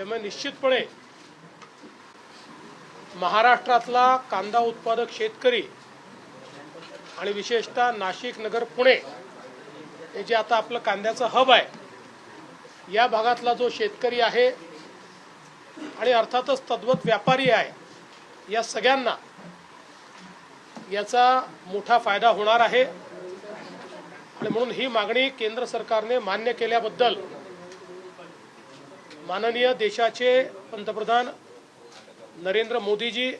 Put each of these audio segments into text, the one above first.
त्यामुळे निश्चितपणे महाराष्ट्रातला कांदा उत्पादक शेतकरी आणि विशेषतः नाशिक, नगर, पुणे हे जे आता आपलं कांद्याचं हब आहे, या भागातला जो शेतकरी आहे आणि अर्थातच तद्वत व्यापारी आहे, या सगळ्यांना याचा मोठा फायदा होणार आहे। आणि म्हणून ही मागणी केंद्र सरकारने मान्य केल्याबद्दल माननीय देशाचे पंतप्रधान नरेंद्र मोदीजी,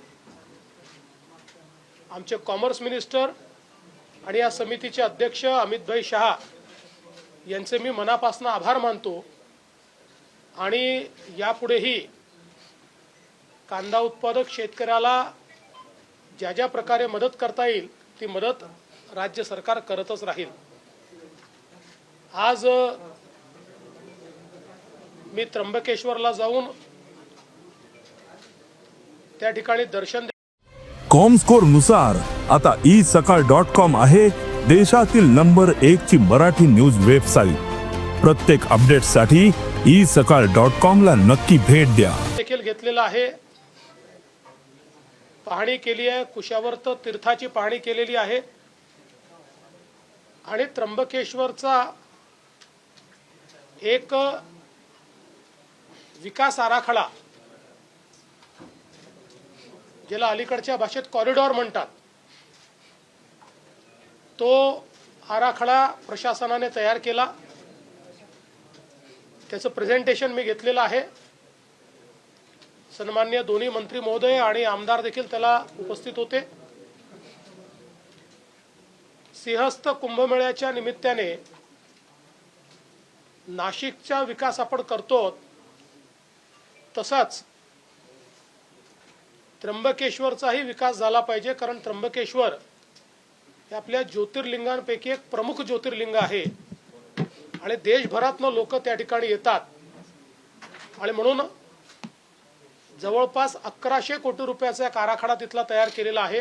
आमचे कॉमर्स मिनिस्टर आणि या समितीचे अध्यक्ष अमित शहा यांचे मी मनापासून आभार मानतो। आणि यापुढेही कांदा उत्पादक शेतकऱ्याला ज्या ज्या प्रकारे मदत करता येईल ती मदत राज्य सरकार करतच राहील। आज मी त्र्यंबकेश्वरला जाऊन त्या ठिकाणी दर्शन कॉमस्कोर नुसार आता isakal.com आहे देशातील नंबर 1 ची मराठी न्यूज वेबसाईट। प्रत्येक अपडेटसाठी isakal.com ला नक्की भेट द्या। देखील घेतलेला आहे, पाहणी केली आहे, कुशावर्त तीर्थाची पाहणी केलेली आहे आणि त्र्यंबकेश्वरचा एक विकास आराखडा, ज्याला अलीकडच्या भाषेत कॉरिडॉर म्हणतात, तो आराखडा प्रशासनाने तयार केला। त्याचं प्रेझेंटेशन मी घेतलेलं आहे। सन्माननीय दोन्ही मंत्री महोदय आणि आमदार देखील त्याला उपस्थित होते। सिंहस्थ कुंभमेळ्याच्या निमित्ताने नाशिकचा विकास आपण करतो, तसाच त्र्यंबकेश्वरचाही विकास झाला पाहिजे, कारण त्र्यंबकेश्वर हे आपल्या ज्योतिर्लिंगांपैकी एक प्रमुख ज्योतिर्लिंग आहे आणि देशभरातून लोक त्या ठिकाणी येतात। आणि म्हणून जवळपास 1100 कोटी रुपयाचा एक आराखडा तिथला तयार केलेला आहे।